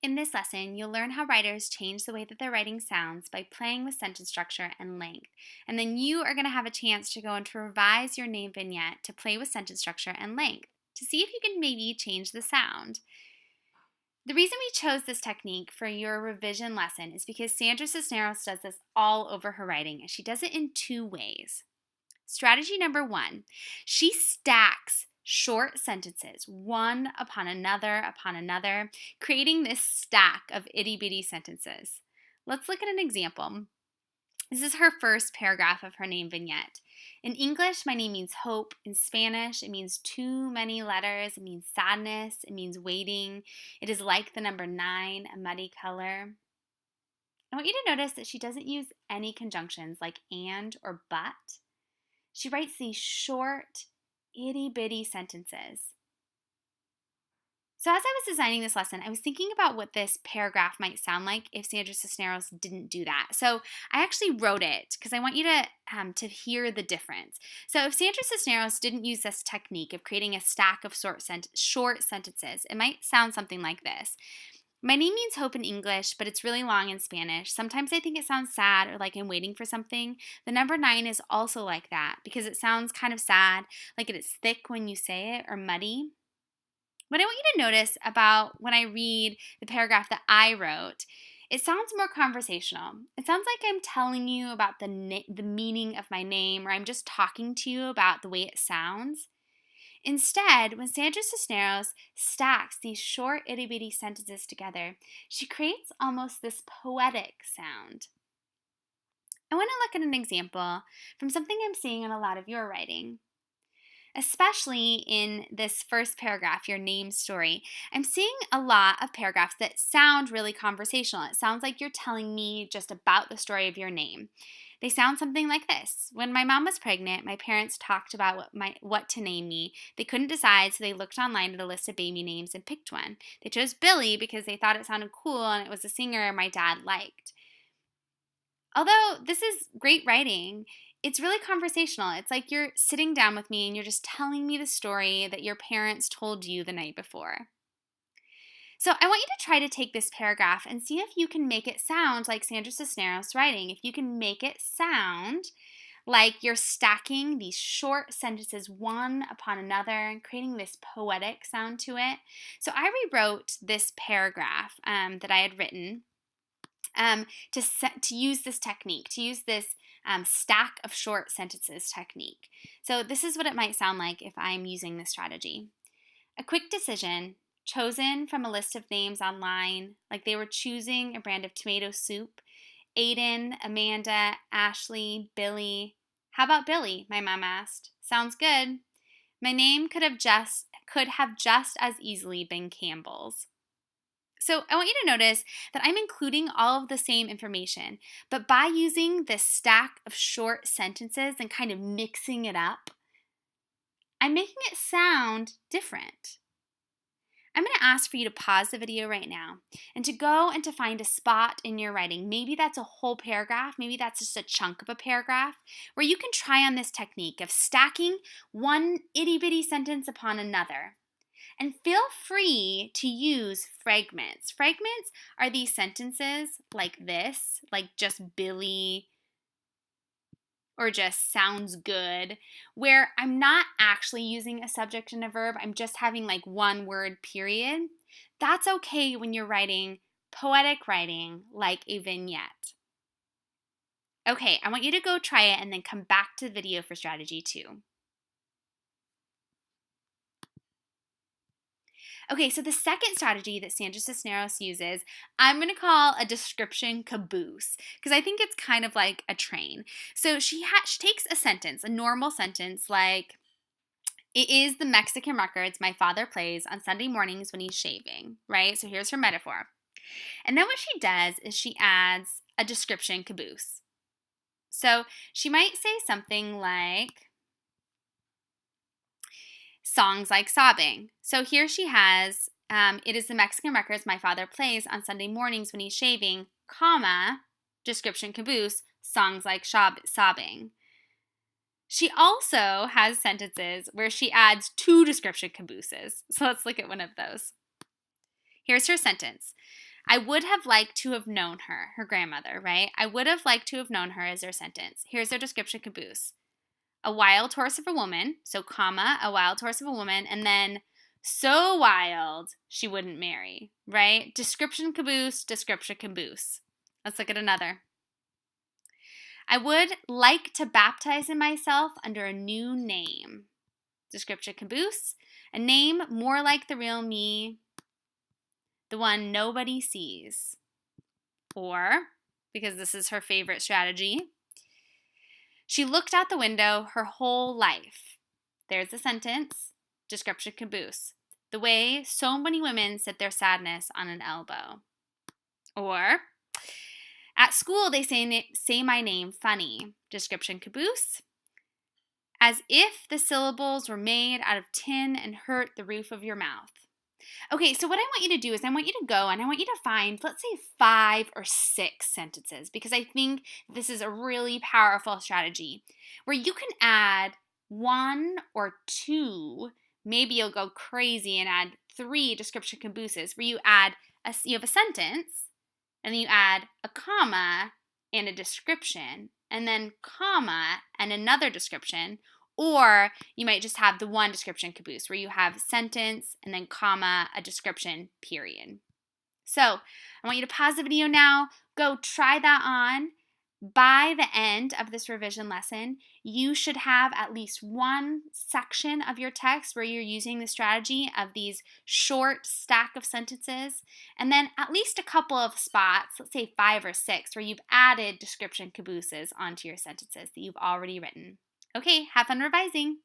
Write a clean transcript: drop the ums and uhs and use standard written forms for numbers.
In this lesson, you'll learn how writers change the way that their writing sounds by playing with sentence structure and length. And then you are going to have a chance to go and to revise your name vignette to play with sentence structure and length to see if you can maybe change the sound. The reason we chose this technique for your revision lesson is because Sandra Cisneros does this all over her writing, and she does it in two ways. Strategy number one, she stacks short sentences, one upon another, creating this stack of itty bitty sentences. Let's look at an example. This is her first paragraph of her name vignette. In English, my name means hope. In Spanish, it means too many letters. It means sadness. It means waiting. It is like the number 9, a muddy color. I want you to notice that she doesn't use any conjunctions like and or but. She writes these short, itty-bitty sentences. So as I was designing this lesson, I was thinking about what this paragraph might sound like if Sandra Cisneros didn't do that. So I actually wrote it because I want you to hear the difference. So if Sandra Cisneros didn't use this technique of creating a stack of short sentences, it might sound something like this. My name means hope in English, but it's really long in Spanish. Sometimes I think it sounds sad or like I'm waiting for something. The number 9 is also like that because it sounds kind of sad, like it is thick when you say it or muddy. What I want you to notice about when I read the paragraph that I wrote, it sounds more conversational. It sounds like I'm telling you about the meaning of my name, or I'm just talking to you about the way it sounds. Instead, when Sandra Cisneros stacks these short itty-bitty sentences together, she creates almost this poetic sound. I want to look at an example from something I'm seeing in a lot of your writing. Especially in this first paragraph, your name story, I'm seeing a lot of paragraphs that sound really conversational. It sounds like you're telling me just about the story of your name. They sound something like this. When my mom was pregnant, my parents talked about what to name me. They couldn't decide, so they looked online at a list of baby names and picked one. They chose Billy because they thought it sounded cool and it was a singer my dad liked. Although this is great writing, it's really conversational. It's like you're sitting down with me and you're just telling me the story that your parents told you the night before. So I want you to try to take this paragraph and see if you can make it sound like Sandra Cisneros writing. If you can make it sound like you're stacking these short sentences one upon another and creating this poetic sound to it. So I rewrote this paragraph that I had written to use this technique, to use this stack of short sentences technique. So this is what it might sound like if I'm using this strategy. A quick decision chosen from a list of names online, like they were choosing a brand of tomato soup. Aiden, Amanda, Ashley, Billy. How about Billy? My mom asked. Sounds good. My name could have just as easily been Campbell's. So I want you to notice that I'm including all of the same information, but by using this stack of short sentences and kind of mixing it up, I'm making it sound different. I'm going to ask for you to pause the video right now and to go and to find a spot in your writing. Maybe that's a whole paragraph, maybe that's just a chunk of a paragraph, where you can try on this technique of stacking one itty-bitty sentence upon another. And feel free to use fragments. Fragments are these sentences like this, like just Billy or just sounds good, where I'm not actually using a subject and a verb. I'm just having like one word period. That's okay when you're writing poetic writing like a vignette. Okay, I want you to go try it and then come back to the video for strategy 2. Okay, so the second strategy that Sandra Cisneros uses, I'm going to call a description caboose because I think it's kind of like a train. So she takes a sentence, a normal sentence like, it is the Mexican records my father plays on Sunday mornings when he's shaving, right? So here's her metaphor. And then what she does is she adds a description caboose. So she might say something like, songs like sobbing. So here she has, it is the Mexican records my father plays on Sunday mornings when he's shaving, comma, description caboose, songs like sobbing. She also has sentences where she adds 2 description cabooses. So let's look at one of those. Here's her sentence. I would have liked to have known her, her grandmother, right? I would have liked to have known her is their sentence. Here's their description caboose. A wild horse of a woman, so comma, a wild horse of a woman, and then so wild she wouldn't marry, right? Description caboose, description caboose. Let's look at another. I would like to baptize myself under a new name. Description caboose, a name more like the real me, the one nobody sees. Or, because this is her favorite strategy, she looked out the window her whole life. There's the sentence, description caboose. The way so many women sit their sadness on an elbow. Or, at school they say my name funny. Description caboose. As if the syllables were made out of tin and hurt the roof of your mouth. Okay, so what I want you to do is I want you to go and I want you to find, let's say, 5 or 6 sentences, because I think this is a really powerful strategy where you can add 1 or 2, maybe you'll go crazy and add 3 description cabooses where you have a sentence and then you add a comma and a description and then comma and another description. Or you might just have the one description caboose where you have sentence and then comma, a description, period. So I want you to pause the video now, go try that on. By the end of this revision lesson, you should have at least one section of your text where you're using the strategy of these short stack of sentences, and then at least a couple of spots, let's say 5 or 6, where you've added description cabooses onto your sentences that you've already written. Okay, have fun revising.